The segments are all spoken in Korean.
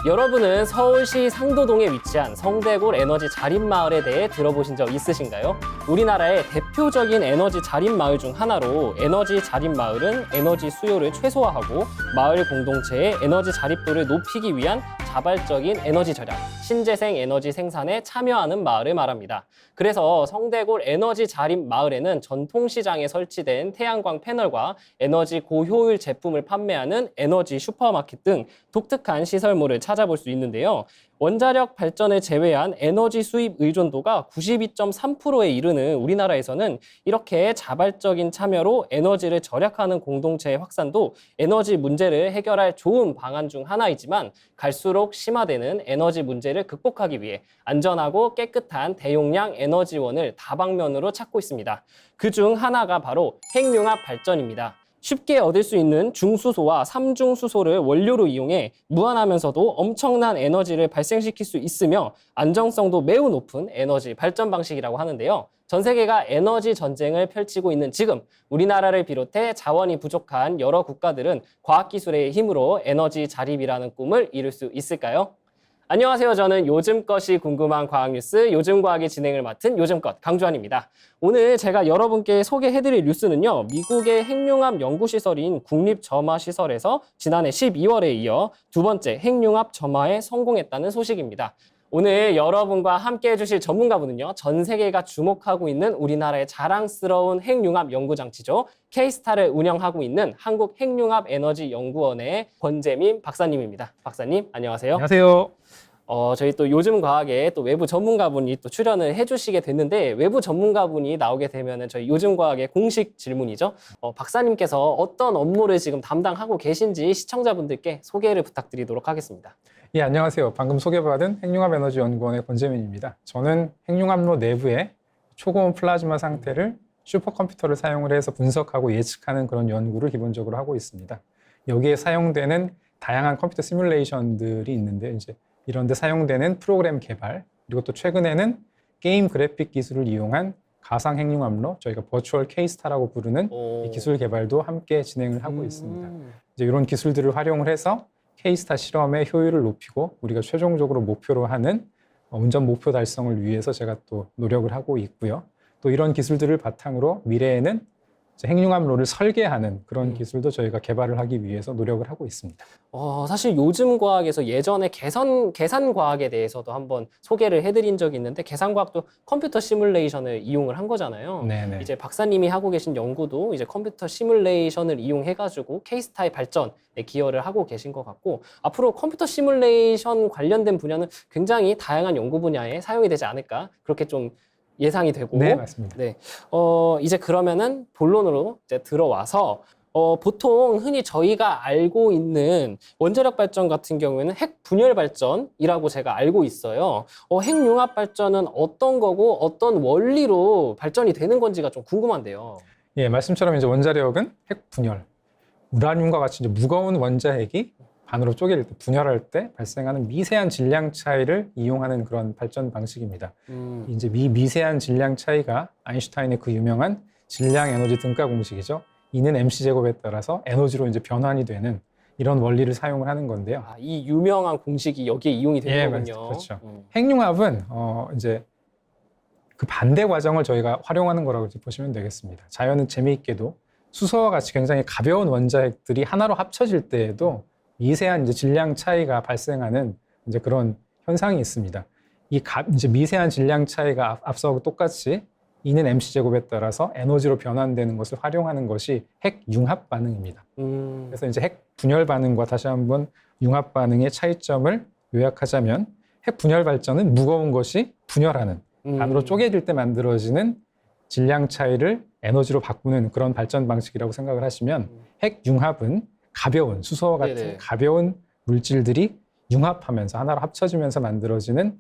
여러분은 서울시 상도동에 위치한 성대골 에너지 자립마을에 대해 들어보신 적 있으신가요? 우리나라의 대표적인 에너지 자립마을 중 하나로 에너지 자립마을은 에너지 수요를 최소화하고 마을 공동체의 에너지 자립도를 높이기 위한 자발적인 에너지 절약, 신재생 에너지 생산에 참여하는 마을을 말합니다. 그래서 성대골 에너지 자립 마을에는 전통시장에 설치된 태양광 패널과 에너지 고효율 제품을 판매하는 에너지 슈퍼마켓 등 독특한 시설물을 찾아볼 수 있는데요. 원자력 발전을 제외한 에너지 수입 의존도가 92.3%에 이르는 우리나라에서는 이렇게 자발적인 참여로 에너지를 절약하는 공동체의 확산도 에너지 문제를 해결할 좋은 방안 중 하나이지만 갈수록 심화되는 에너지 문제를 극복하기 위해 안전하고 깨끗한 대용량 에너지원을 다방면으로 찾고 있습니다. 그중 하나가 바로 핵융합 발전입니다. 쉽게 얻을 수 있는 중수소와 삼중수소를 원료로 이용해 무한하면서도 엄청난 에너지를 발생시킬 수 있으며 안정성도 매우 높은 에너지 발전 방식이라고 하는데요. 전 세계가 에너지 전쟁을 펼치고 있는 지금 우리나라를 비롯해 자원이 부족한 여러 국가들은 과학기술의 힘으로 에너지 자립이라는 꿈을 이룰 수 있을까요? 안녕하세요. 저는 요즘 것이 궁금한 과학뉴스 요즘과학의 진행을 맡은 요즘것 강주환입니다. 오늘 제가 여러분께 소개해드릴 뉴스는요. 미국의 핵융합 연구시설인 국립점화시설에서 지난해 12월에 이어 두 번째 핵융합 점화에 성공했다는 소식입니다. 오늘 여러분과 함께 해주실 전문가분은요. 전 세계가 주목하고 있는 우리나라의 자랑스러운 핵융합 연구장치죠. K스타를 운영하고 있는 한국핵융합에너지연구원의 권재민 박사님입니다. 박사님, 안녕하세요. 안녕하세요. 저희 또 요즘 과학에 또 외부 전문가분이 또 출연을 해주시게 됐는데 외부 전문가분이 나오게 되면은 저희 요즘 과학의 공식 질문이죠. 박사님께서 어떤 업무를 지금 담당하고 계신지 시청자분들께 소개를 부탁드리도록 하겠습니다. 예, 안녕하세요. 방금 소개받은 핵융합에너지연구원의 권재민입니다. 저는 핵융합로 내부의 초고온 플라즈마 상태를 슈퍼컴퓨터를 사용을 해서 분석하고 예측하는 그런 연구를 기본적으로 하고 있습니다. 여기에 사용되는 다양한 컴퓨터 시뮬레이션들이 있는데 이제 이런 데 사용되는 프로그램 개발, 그리고 또 최근에는 게임 그래픽 기술을 이용한 가상 핵융합로, 저희가 버추얼 K스타라고 부르는 이 기술 개발도 함께 진행을 하고 있습니다. 이제 이런 기술들을 활용을 해서 K스타 실험의 효율을 높이고 우리가 최종적으로 목표로 하는 운전 목표 달성을 위해서 제가 또 노력을 하고 있고요. 또 이런 기술들을 바탕으로 미래에는 핵융합로를 설계하는 그런 기술도 저희가 개발을 하기 위해서 노력을 하고 있습니다. 사실 요즘 과학에서 예전에 계산 과학에 대해서도 한번 소개를 해드린 적이 있는데 계산 과학도 컴퓨터 시뮬레이션을 이용을 한 거잖아요. 네네. 이제 박사님이 하고 계신 연구도 이제 컴퓨터 시뮬레이션을 이용해가지고 K스타의 발전에 기여를 하고 계신 것 같고 앞으로 컴퓨터 시뮬레이션 관련된 분야는 굉장히 다양한 연구 분야에 사용이 되지 않을까 그렇게 좀 예상이 되고. 네, 맞습니다. 네. 이제 그러면은 본론으로 이제 들어와서 보통 흔히 저희가 알고 있는 원자력 발전 같은 경우에는 핵 분열 발전이라고 제가 알고 있어요. 핵융합 발전은 어떤 거고 어떤 원리로 발전이 되는 건지가 좀 궁금한데요. 예, 말씀처럼 이제 원자력은 핵 분열, 우라늄과 같이 이제 무거운 원자핵이 반으로 쪼개질 때, 분열할 때 발생하는 미세한 질량 차이를 이용하는 그런 발전 방식입니다. 이제 미세한 질량 차이가 아인슈타인의 그 유명한 질량 에너지 등가 공식이죠. E는 mc제곱에 따라서 에너지로 이제 변환이 되는 이런 원리를 사용을 하는 건데요. 이 유명한 공식이 여기에 이용이 되는 거군요. 그렇죠. 핵융합은 이제 그 반대 과정을 저희가 활용하는 거라고 보시면 되겠습니다. 자연은 재미있게도 수소와 같이 굉장히 가벼운 원자핵들이 하나로 합쳐질 때에도 미세한 이제 질량 차이가 발생하는 이제 그런 현상이 있습니다. 이제 미세한 질량 차이가 앞서하고 똑같이 E는 mc제곱에 따라서 에너지로 변환되는 것을 활용하는 것이 핵융합 반응입니다. 그래서 이제 핵 분열 반응과 다시 한번 융합 반응의 차이점을 요약하자면 핵 분열 발전은 무거운 것이 분열하는 반으로 쪼개질 때 만들어지는 질량 차이를 에너지로 바꾸는 그런 발전 방식이라고 생각을 하시면 핵융합은 가벼운 수소와 같은 네네. 가벼운 물질들이 융합하면서 하나로 합쳐지면서 만들어지는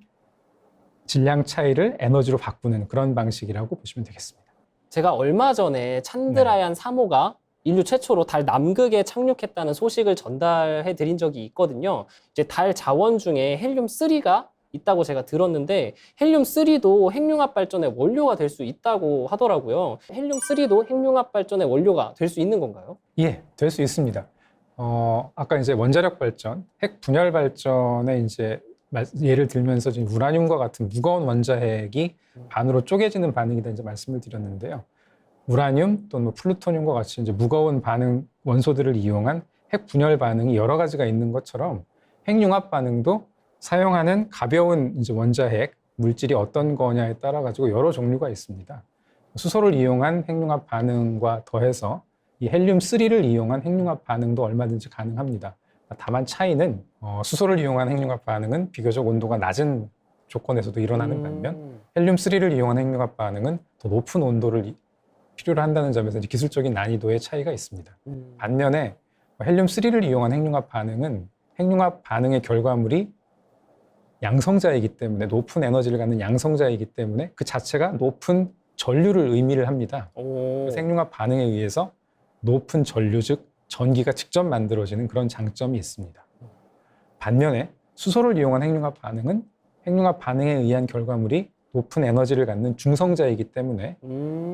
질량 차이를 에너지로 바꾸는 그런 방식이라고 보시면 되겠습니다. 제가 얼마 전에 찬드라얀 3호가 인류 최초로 달 남극에 착륙했다는 소식을 전달해 드린 적이 있거든요. 이제 달 자원 중에 헬륨3가 있다고 제가 들었는데 헬륨3도 핵융합 발전의 원료가 될 수 있다고 하더라고요. 헬륨3도 핵융합 발전의 원료가 될 수 있는 건가요? 예, 될 수 있습니다. 아까 이제 원자력 발전, 핵 분열 발전에 이제 예를 들면서 지금 우라늄과 같은 무거운 원자핵이 반으로 쪼개지는 반응이다 이제 말씀을 드렸는데요. 우라늄 또는 뭐 플루토늄과 같이 이제 무거운 반응 원소들을 이용한 핵 분열 반응이 여러 가지가 있는 것처럼 핵융합 반응도 사용하는 가벼운 이제 원자핵 물질이 어떤 거냐에 따라 가지고 여러 종류가 있습니다. 수소를 이용한 핵융합 반응과 더해서 이 헬륨-3를 이용한 핵융합 반응도 얼마든지 가능합니다. 다만 차이는 수소를 이용한 핵융합 반응은 비교적 온도가 낮은 조건에서도 일어나는 반면 헬륨-3를 이용한 핵융합 반응은 더 높은 온도를 필요로 한다는 점에서 기술적인 난이도의 차이가 있습니다. 반면에 헬륨-3를 이용한 핵융합 반응은 핵융합 반응의 결과물이 양성자이기 때문에 높은 에너지를 갖는 양성자이기 때문에 그 자체가 높은 전류를 의미를 합니다. 그래서 핵융합 반응에 의해서 높은 전류, 즉 전기가 직접 만들어지는 그런 장점이 있습니다. 반면에 수소를 이용한 핵융합 반응은 핵융합 반응에 의한 결과물이 높은 에너지를 갖는 중성자이기 때문에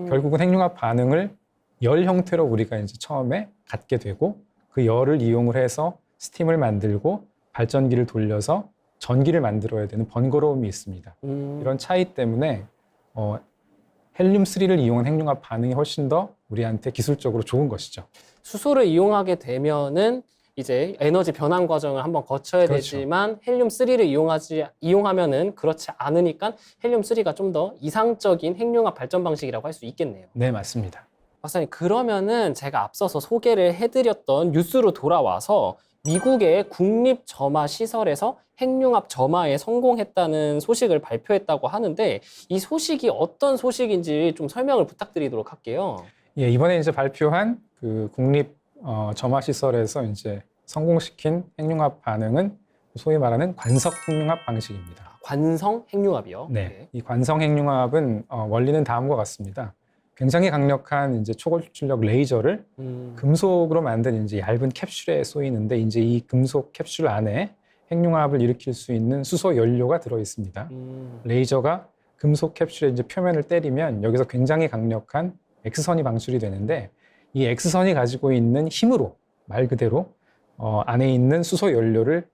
결국은 핵융합 반응을 열 형태로 우리가 이제 처음에 갖게 되고 그 열을 이용을 해서 스팀을 만들고 발전기를 돌려서 전기를 만들어야 되는 번거로움이 있습니다. 이런 차이 때문에 헬륨-3를 이용한 핵융합 반응이 훨씬 더 우리한테 기술적으로 좋은 것이죠. 수소를 이용하게 되면은 이제 에너지 변환 과정을 한번 거쳐야 그렇죠. 되지만 헬륨-3를 이용하면은 그렇지 않으니까 헬륨-3가 좀 더 이상적인 핵융합 발전 방식이라고 할 수 있겠네요. 네, 맞습니다. 박사님, 그러면은 제가 앞서서 소개를 해드렸던 뉴스로 돌아와서 미국의 국립점화시설에서 핵융합 점화에 성공했다는 소식을 발표했다고 하는데 이 소식이 어떤 소식인지 좀 설명을 부탁드리도록 할게요. 예, 이번에 이제 발표한 그 국립 점화시설에서 이제 성공시킨 핵융합 반응은 소위 말하는 관석 핵융합 방식입니다. 관성 핵융합이요? 네, 이 관성 핵융합은 원리는 다음과 같습니다. 굉장히 강력한 이제 초고출력 레이저를 금속으로 만든 이제 얇은 캡슐에 쏘이는데 이제 이 금속 캡슐 안에 핵융합을 일으킬 수 있는 수소 연료가 들어 있습니다. 레이저가 금속 캡슐의 이제 표면을 때리면 여기서 굉장히 강력한 X선이 방출이 되는데 이 X선이 가지고 있는 힘으로 말 그대로 안에 있는 수소 연료를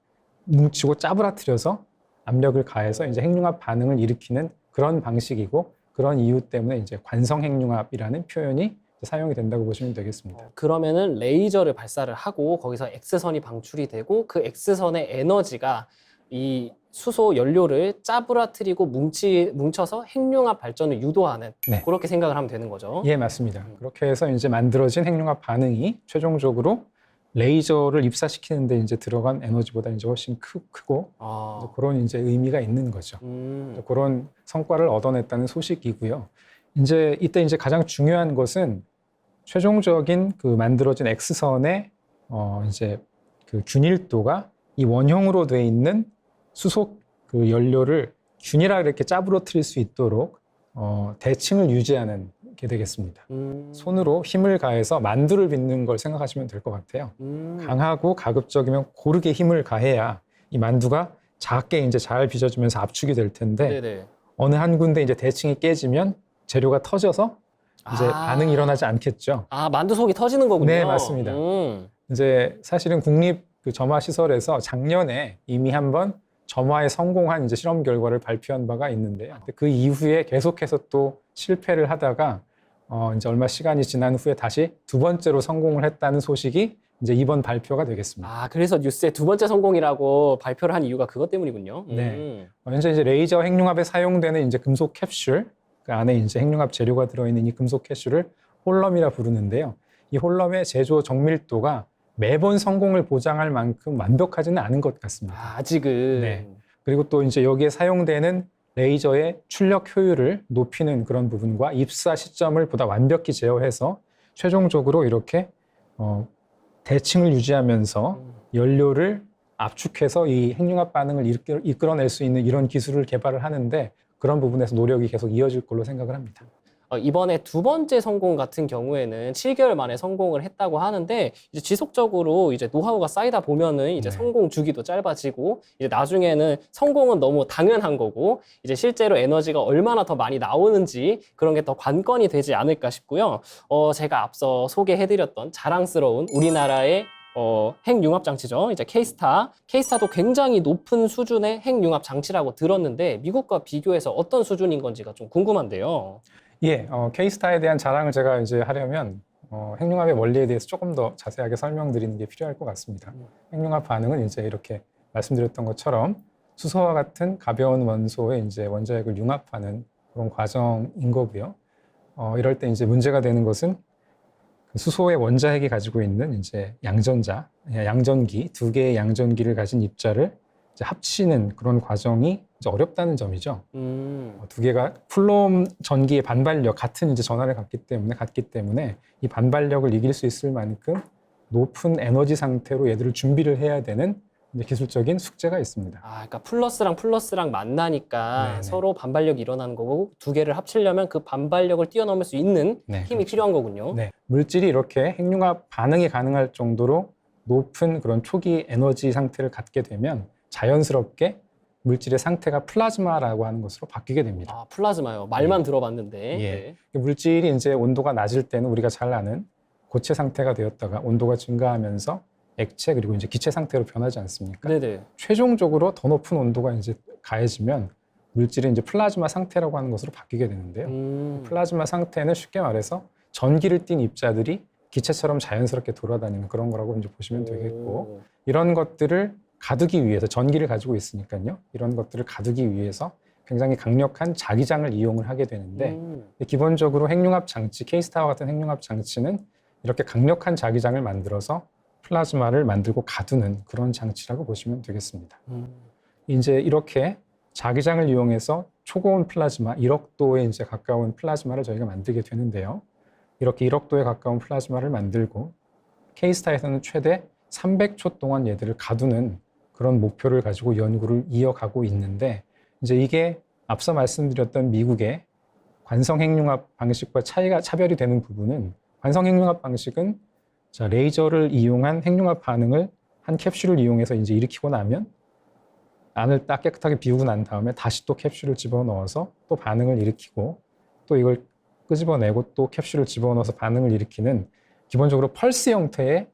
뭉치고 짜부라뜨려서 압력을 가해서 이제 핵융합 반응을 일으키는 그런 방식이고 그런 이유 때문에 이제 관성 핵융합이라는 표현이 사용이 된다고 보시면 되겠습니다. 그러면은 레이저를 발사를 하고 거기서 X선이 방출이 되고 그 X선의 에너지가 이 수소 연료를 짜부라뜨리고 뭉쳐서 핵융합 발전을 유도하는 네. 그렇게 생각을 하면 되는 거죠. 예, 맞습니다. 그렇게 해서 이제 만들어진 핵융합 반응이 최종적으로 레이저를 입사시키는데 이제 들어간 에너지보다 이제 훨씬 크고 그런 이제 의미가 있는 거죠. 그런 성과를 얻어냈다는 소식이고요. 이제 이때 이제 가장 중요한 것은 최종적인 그 만들어진 X선의 이제 그 균일도가 이 원형으로 돼 있는 수소 그 연료를 균일하게 이렇게 짜부러뜨릴 수 있도록 대칭을 유지하는 게 되겠습니다. 손으로 힘을 가해서 만두를 빚는 걸 생각하시면 될 것 같아요. 강하고 가급적이면 고르게 힘을 가해야 이 만두가 작게 이제 잘 빚어지면서 압축이 될 텐데 네네. 어느 한 군데 이제 대칭이 깨지면 재료가 터져서 이제 반응이 일어나지 않겠죠. 만두 속이 터지는 거군요. 네, 맞습니다. 이제 사실은 국립 그 점화 시설에서 작년에 이미 한번 점화에 성공한 이제 실험 결과를 발표한 바가 있는데요. 그 이후에 계속해서 또 실패를 하다가 이제 얼마 시간이 지난 후에 다시 두 번째로 성공을 했다는 소식이 이제 이번 발표가 되겠습니다. 그래서 뉴스에 두 번째 성공이라고 발표를 한 이유가 그것 때문이군요. 네. 현재 이제 레이저 핵융합에 사용되는 이제 금속 캡슐, 그 안에 이제 핵융합 재료가 들어있는 이 금속 캡슐을 홀럼이라 부르는데요. 이 홀럼의 제조 정밀도가 매번 성공을 보장할 만큼 완벽하지는 않은 것 같습니다. 아직은. 네. 그리고 또 이제 여기에 사용되는 레이저의 출력 효율을 높이는 그런 부분과 입사 시점을 보다 완벽히 제어해서 최종적으로 이렇게 대칭을 유지하면서 연료를 압축해서 이 핵융합 반응을 이끌어낼 수 있는 이런 기술을 개발을 하는데 그런 부분에서 노력이 계속 이어질 걸로 생각을 합니다. 이번에 두 번째 성공 같은 경우에는 7개월 만에 성공을 했다고 하는데 이제 지속적으로 이제 노하우가 쌓이다 보면은 이제 네. 성공 주기도 짧아지고 이제 나중에는 성공은 너무 당연한 거고 이제 실제로 에너지가 얼마나 더 많이 나오는지 그런 게 더 관건이 되지 않을까 싶고요. 제가 앞서 소개해드렸던 자랑스러운 우리나라의 핵융합 장치죠. 이제 케이스타. 케이스타도 굉장히 높은 수준의 핵융합 장치라고 들었는데 미국과 비교해서 어떤 수준인 건지가 좀 궁금한데요. 예, 케이스타에 대한 자랑을 제가 이제 하려면 핵융합의 원리에 대해서 조금 더 자세하게 설명드리는 게 필요할 것 같습니다. 핵융합 반응은 이제 이렇게 말씀드렸던 것처럼 수소와 같은 가벼운 원소에 이제 원자핵을 융합하는 그런 과정인 거고요. 이럴 때 이제 문제가 되는 것은 그 수소의 원자핵이 가지고 있는 이제 양전자, 양전기, 두 개의 양전기를 가진 입자를 이제 합치는 그런 과정이 이제 어렵다는 점이죠. 두 개가 쿨롬 전기의 반발력 같은 이제 전하를 갖기 때문에 이 반발력을 이길 수 있을 만큼 높은 에너지 상태로 얘들을 준비를 해야 되는 이제 기술적인 숙제가 있습니다. 그러니까 플러스랑 만나니까 네네. 서로 반발력이 일어나는 거고 두 개를 합치려면 그 반발력을 뛰어넘을 수 있는 네, 힘이 필요한 거군요. 네, 물질이 이렇게 핵융합 반응이 가능할 정도로 높은 그런 초기 에너지 상태를 갖게 되면 자연스럽게 물질의 상태가 플라즈마라고 하는 것으로 바뀌게 됩니다. 플라즈마요. 말만 들어봤는데. 예. 물질이 이제 온도가 낮을 때는 우리가 잘 아는 고체 상태가 되었다가 온도가 증가하면서 액체 그리고 이제 기체 상태로 변하지 않습니까? 네네. 최종적으로 더 높은 온도가 이제 가해지면 물질이 이제 플라즈마 상태라고 하는 것으로 바뀌게 되는데요. 플라즈마 상태는 쉽게 말해서 전기를 띤 입자들이 기체처럼 자연스럽게 돌아다니는 그런 거라고 이제 보시면 되겠고, 이런 것들을 가두기 위해서 전기를 가지고 있으니까요. 이런 것들을 가두기 위해서 굉장히 강력한 자기장을 이용을 하게 되는데 기본적으로 핵융합 장치, 케이스타와 같은 핵융합 장치는 이렇게 강력한 자기장을 만들어서 플라즈마를 만들고 가두는 그런 장치라고 보시면 되겠습니다. 이제 이렇게 자기장을 이용해서 초고온 플라즈마, 1억 도에 이제 가까운 플라즈마를 저희가 만들게 되는데요. 이렇게 1억 도에 가까운 플라즈마를 만들고 케이스타에서는 최대 300초 동안 얘들을 가두는 그런 목표를 가지고 연구를 이어가고 있는데, 이제 이게 앞서 말씀드렸던 미국의 관성 핵융합 방식과 차별이 되는 부분은, 관성 핵융합 방식은 레이저를 이용한 핵융합 반응을 한 캡슐을 이용해서 이제 일으키고 나면 안을 딱 깨끗하게 비우고 난 다음에 다시 또 캡슐을 집어넣어서 또 반응을 일으키고 또 이걸 끄집어내고 또 캡슐을 집어넣어서 반응을 일으키는 기본적으로 펄스 형태의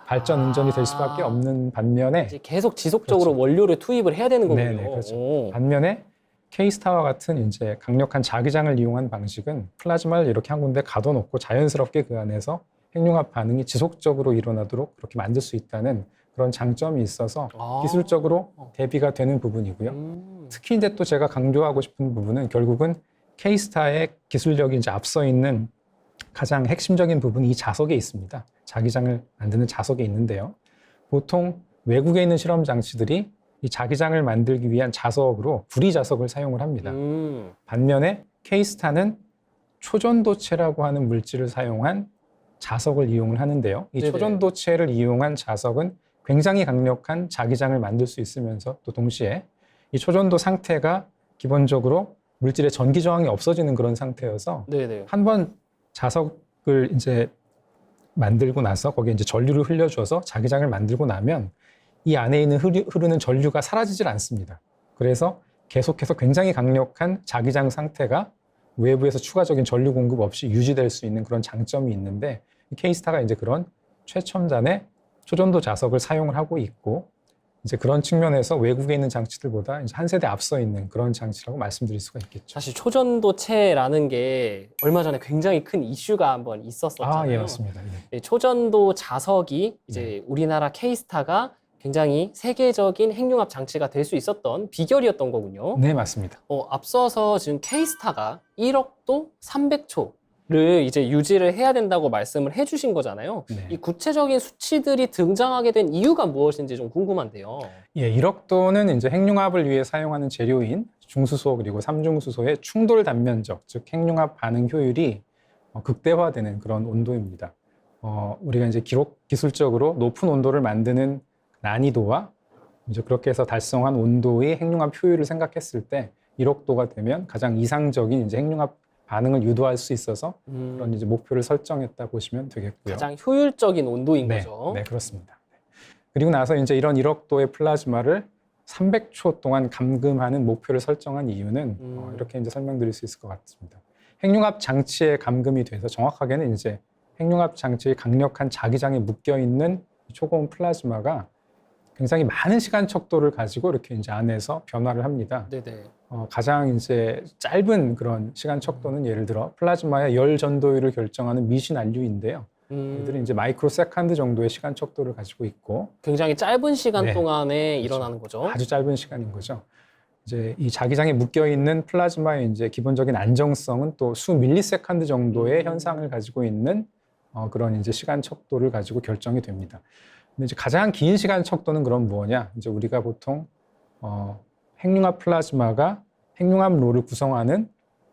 발전 운전이 될 수밖에 없는 반면에, 이제 계속 지속적으로 그렇죠. 원료를 투입을 해야 되는 거군요. 네네, 그렇죠. 반면에 케이스타와 같은 이제 강력한 자기장을 이용한 방식은 플라즈마를 이렇게 한 군데 가둬놓고 자연스럽게 그 안에서 핵융합 반응이 지속적으로 일어나도록 그렇게 만들 수 있다는 그런 장점이 있어서 기술적으로 대비가 되는 부분이고요. 특히 이제 또 제가 강조하고 싶은 부분은 결국은 케이스타의 기술력이 이제 앞서 있는 가장 핵심적인 부분이 이 자석에 있습니다. 자기장을 만드는 자석에 있는데요. 보통 외국에 있는 실험 장치들이 이 자기장을 만들기 위한 자석으로 구리 자석을 사용을 합니다. 반면에 케이스타는 초전도체라고 하는 물질을 사용한 자석을 이용을 하는데요. 이 네네. 초전도체를 이용한 자석은 굉장히 강력한 자기장을 만들 수 있으면서 또 동시에 이 초전도 상태가 기본적으로 물질의 전기 저항이 없어지는 그런 상태여서 네네. 한번 자석을 이제 만들고 나서 거기에 이제 전류를 흘려줘서 자기장을 만들고 나면 이 안에 있는 흐르는 전류가 사라지질 않습니다. 그래서 계속해서 굉장히 강력한 자기장 상태가 외부에서 추가적인 전류 공급 없이 유지될 수 있는 그런 장점이 있는데, 이 케이스타가 이제 그런 최첨단의 초전도 자석을 사용을 하고 있고, 이제 그런 측면에서 외국에 있는 장치들보다 이제 한 세대 앞서 있는 그런 장치라고 말씀드릴 수가 있겠죠. 사실 초전도체라는 게 얼마 전에 굉장히 큰 이슈가 한번 있었었잖아요. 예, 맞습니다. 예. 초전도 자석이 이제 우리나라 케이스타가 굉장히 세계적인 핵융합 장치가 될 수 있었던 비결이었던 거군요. 네, 맞습니다. 앞서서 지금 케이스타가 1억도 300초를 이제 유지를 해야 된다고 말씀을 해주신 거잖아요. 네. 이 구체적인 수치들이 등장하게 된 이유가 무엇인지 좀 궁금한데요. 예, 1억 도는 이제 핵융합을 위해 사용하는 재료인 중수소 그리고 삼중수소의 충돌 단면적, 즉 핵융합 반응 효율이 극대화되는 그런 온도입니다. 우리가 이제 기술적으로 높은 온도를 만드는 난이도와 이제 그렇게 해서 달성한 온도의 핵융합 효율을 생각했을 때 1억 도가 되면 가장 이상적인 이제 핵융합 반응을 유도할 수 있어서 그런 이제 목표를 설정했다 보시면 되겠고요. 가장 효율적인 온도인 거죠. 네, 그렇습니다. 그리고 나서 이제 이런 1억 도의 플라즈마를 300초 동안 감금하는 목표를 설정한 이유는 이렇게 이제 설명드릴 수 있을 것 같습니다. 핵융합 장치에 감금이 돼서 정확하게는 이제 핵융합 장치의 강력한 자기장에 묶여 있는 초고온 플라즈마가 굉장히 많은 시간 척도를 가지고 이렇게 이제 안에서 변화를 합니다. 네네. 가장 이제 짧은 그런 시간 척도는 예를 들어 플라즈마의 열 전도율을 결정하는 미신 안류인데요. 얘들은 이제 마이크로 세컨드 정도의 시간 척도를 가지고 있고 굉장히 짧은 시간 네. 동안에 그렇죠. 일어나는 거죠. 아주 짧은 시간인 거죠. 이제 이 자기장에 묶여 있는 플라즈마의 이제 기본적인 안정성은 또 수 밀리세컨드 정도의 현상을 가지고 있는 그런 이제 시간 척도를 가지고 결정이 됩니다. 근데 이제 가장 긴 시간 척도는 그럼 뭐냐? 이제 우리가 보통 핵융합 플라즈마가 핵융합로를 구성하는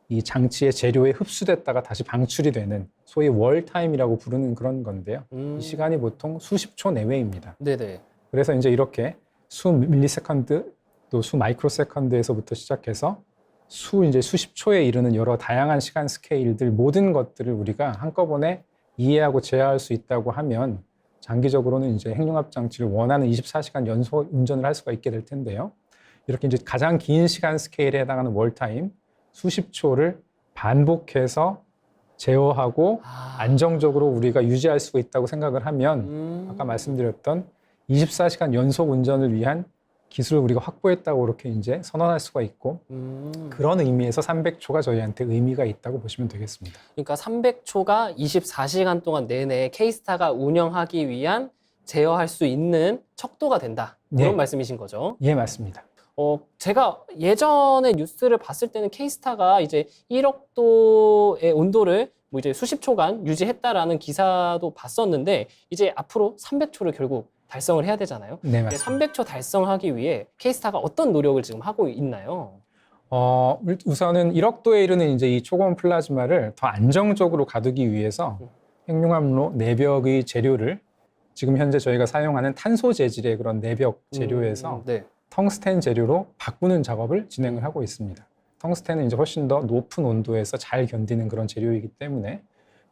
이 장치의 재료에 흡수됐다가 다시 방출이 되는 소위 월타임이라고 부르는 그런 건데요. 이 시간이 보통 수십 초 내외입니다. 네네. 그래서 이제 이렇게 수 밀리세컨드 또 수 마이크로세컨드에서부터 시작해서 이제 수십 초에 이르는 여러 다양한 시간 스케일들 모든 것들을 우리가 한꺼번에 이해하고 제어할 수 있다고 하면 장기적으로는 이제 핵융합 장치를 원하는 24시간 연속 운전을 할 수가 있게 될 텐데요. 이렇게 이제 가장 긴 시간 스케일에 해당하는 월타임 수십 초를 반복해서 제어하고 안정적으로 우리가 유지할 수가 있다고 생각을 하면 아까 말씀드렸던 24시간 연속 운전을 위한 기술을 우리가 확보했다고 이렇게 이제 선언할 수가 있고 그런 의미에서 300초가 저희한테 의미가 있다고 보시면 되겠습니다. 그러니까 300초가 24시간 동안 내내 K스타가 운영하기 위한 제어할 수 있는 척도가 된다. 그런 네. 말씀이신 거죠. 예, 맞습니다. 제가 예전에 뉴스를 봤을 때는 K스타가 이제 1억 도의 온도를 뭐 이제 수십 초간 유지했다라는 기사도 봤었는데 이제 앞으로 300초를 결국 달성을 해야 되잖아요. 네, 맞습니다. 300초 달성하기 위해 K스타가 어떤 노력을 지금 하고 있나요? 우선은 1억 도에 이르는 이제 이 초고온 플라즈마를 더 안정적으로 가두기 위해서 핵융합로 내벽의 재료를 지금 현재 저희가 사용하는 탄소 재질의 그런 내벽 재료에서 네. 텅스텐 재료로 바꾸는 작업을 진행을 하고 있습니다. 텅스텐은 이제 훨씬 더 높은 온도에서 잘 견디는 그런 재료이기 때문에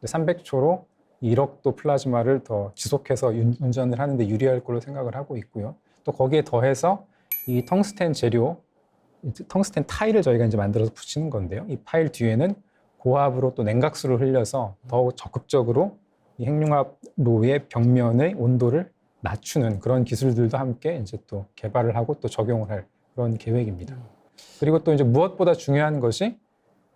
300초로 1억 도 플라즈마를 더 지속해서 운전을 하는데 유리할 걸로 생각을 하고 있고요. 또 거기에 더해서 이 텅스텐 재료, 텅스텐 타일을 저희가 이제 만들어서 붙이는 건데요. 이 타일 뒤에는 고압으로 또 냉각수를 흘려서 더 적극적으로 이 핵융합로의 벽면의 온도를 낮추는 그런 기술들도 함께 이제 또 개발을 하고 또 적용을 할 그런 계획입니다. 그리고 또 이제 무엇보다 중요한 것이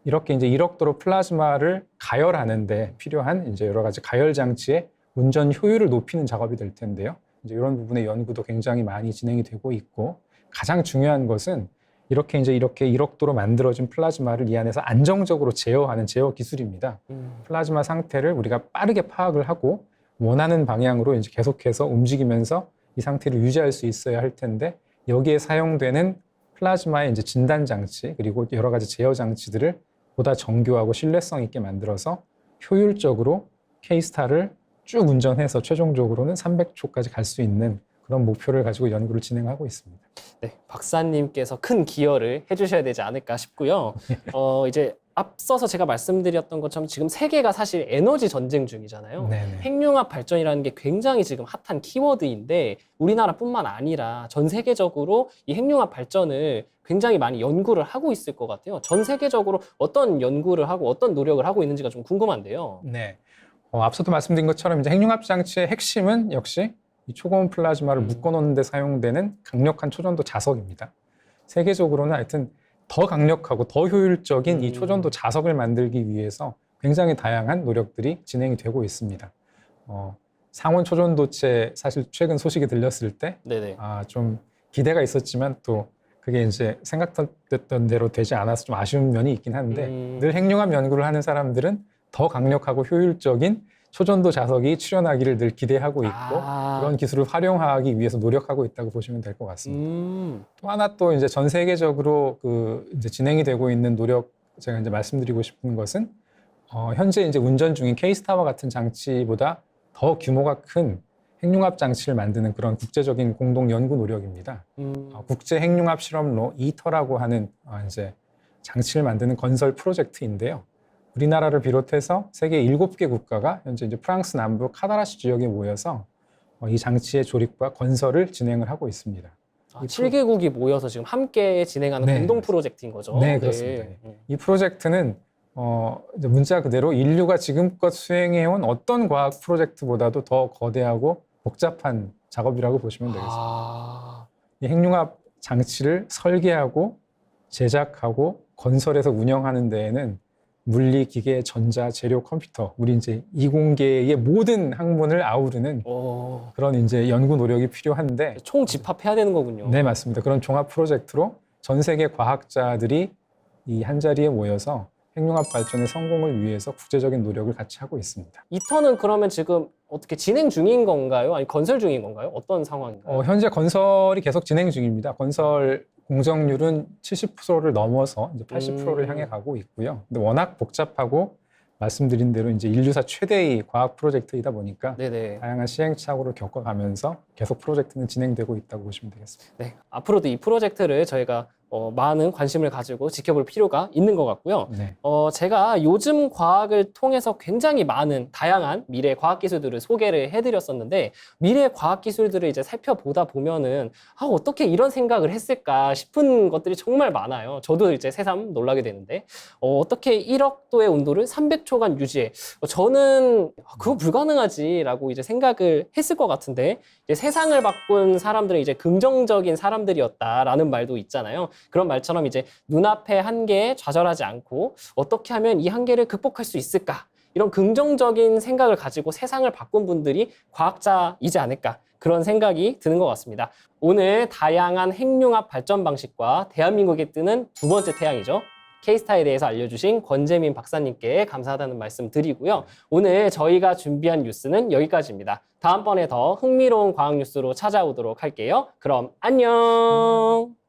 이렇게 이제 1억 도로 플라즈마를 가열하는데 필요한 이제 여러 가지 가열 장치의 운전 효율을 높이는 작업이 될 텐데요. 이제 이런 부분의 연구도 굉장히 많이 진행이 되고 있고 가장 중요한 것은 이렇게 1억 도로 만들어진 플라즈마를 이 안에서 안정적으로 제어하는 제어 기술입니다. 플라즈마 상태를 우리가 빠르게 파악을 하고 원하는 방향으로 이제 계속해서 움직이면서 이 상태를 유지할 수 있어야 할 텐데 여기에 사용되는 플라즈마의 이제 진단 장치 그리고 여러 가지 제어 장치들을 보다 정교하고 신뢰성 있게 만들어서 효율적으로 K스타를 쭉 운전해서 최종적으로는 300초까지 갈 수 있는 그런 목표를 가지고 연구를 진행하고 있습니다. 네, 박사님께서 큰 기여를 해주셔야 되지 않을까 싶고요. 이제 앞서서 제가 말씀드렸던 것처럼 지금 세계가 사실 에너지 전쟁 중이잖아요. 네네. 핵융합 발전이라는 게 굉장히 지금 핫한 키워드인데 우리나라뿐만 아니라 전 세계적으로 이 핵융합 발전을 굉장히 많이 연구를 하고 있을 것 같아요. 전 세계적으로 어떤 연구를 하고 어떤 노력을 하고 있는지가 좀 궁금한데요. 네. 앞서도 말씀드린 것처럼 이제 핵융합 장치의 핵심은 역시 이 초고온 플라즈마를 묶어놓는 데 사용되는 강력한 초전도 자석입니다. 세계적으로는 하여튼 더 강력하고 더 효율적인 이 초전도 자석을 만들기 위해서 굉장히 다양한 노력들이 진행이 되고 있습니다. 상온 초전도체 사실 최근 소식이 들렸을 때 네네. 좀 기대가 있었지만 또 그게 이제 생각했던 대로 되지 않아서 좀 아쉬운 면이 있긴 한데 늘 핵융합 연구를 하는 사람들은 더 강력하고 효율적인 초전도 자석이 출현하기를 늘 기대하고 있고 그런 기술을 활용하기 위해서 노력하고 있다고 보시면 될 것 같습니다. 또 하나 또 이제 전 세계적으로 이제 진행이 되고 있는 노력 제가 이제 말씀드리고 싶은 것은 현재 이제 운전 중인 K스타와 같은 장치보다 더 규모가 큰 핵융합 장치를 만드는 그런 국제적인 공동 연구 노력입니다. 국제 핵융합 실험로 이터라고 하는 이제 장치를 만드는 건설 프로젝트인데요. 우리나라를 비롯해서 세계 7개 국가가 현재 이제 프랑스 남부 카다라시 지역에 모여서 이 장치의 조립과 건설을 진행을 하고 있습니다. 7개국이 모여서 지금 함께 진행하는 네. 공동 프로젝트인 거죠. 네, 그렇습니다. 이 프로젝트는 문자 그대로 인류가 지금껏 수행해온 어떤 과학 프로젝트보다도 더 거대하고 복잡한 작업이라고 보시면 되겠습니다. 아, 이 핵융합 장치를 설계하고 제작하고 건설해서 운영하는 데에는 물리, 기계, 전자, 재료, 컴퓨터, 우리 이제 이공계의 모든 학문을 아우르는 그런 이제 연구 노력이 필요한데, 총 집합해야 되는 거군요. 네, 맞습니다. 그런 종합 프로젝트로 전 세계 과학자들이 이 한 자리에 모여서 핵융합 발전의 성공을 위해서 국제적인 노력을 같이 하고 있습니다. 이 턴은 그러면 지금 어떻게 진행 중인 건가요? 아니 건설 중인 건가요? 어떤 상황인가요? 현재 건설이 계속 진행 중입니다. 건설 공정률은 70%를 넘어서 이제 80%를 향해 가고 있고요. 근데 워낙 복잡하고 말씀드린 대로 이제 인류사 최대의 과학 프로젝트이다 보니까 네네. 다양한 시행착오를 겪어가면서 계속 프로젝트는 진행되고 있다고 보시면 되겠습니다. 네. 앞으로도 이 프로젝트를 저희가 많은 관심을 가지고 지켜볼 필요가 있는 것 같고요. 네. 제가 요즘 과학을 통해서 굉장히 많은 다양한 미래 과학 기술들을 소개를 해드렸었는데 미래 과학 기술들을 이제 살펴보다 보면은 어떻게 이런 생각을 했을까 싶은 것들이 정말 많아요. 저도 이제 새삼 놀라게 되는데 어떻게 1억 도의 온도를 300초간 유지해? 저는 그거 불가능하지라고 이제 생각을 했을 것 같은데 이제 세상을 바꾼 사람들은 이제 긍정적인 사람들이었다라는 말도 있잖아요. 그런 말처럼 이제 눈앞의 한계에 좌절하지 않고 어떻게 하면 이 한계를 극복할 수 있을까? 이런 긍정적인 생각을 가지고 세상을 바꾼 분들이 과학자이지 않을까? 그런 생각이 드는 것 같습니다. 오늘 다양한 핵융합 발전 방식과 대한민국에 뜨는 두 번째 태양이죠. K스타에 대해서 알려주신 권재민 박사님께 감사하다는 말씀 드리고요. 오늘 저희가 준비한 뉴스는 여기까지입니다. 다음번에 더 흥미로운 과학 뉴스로 찾아오도록 할게요. 그럼 안녕!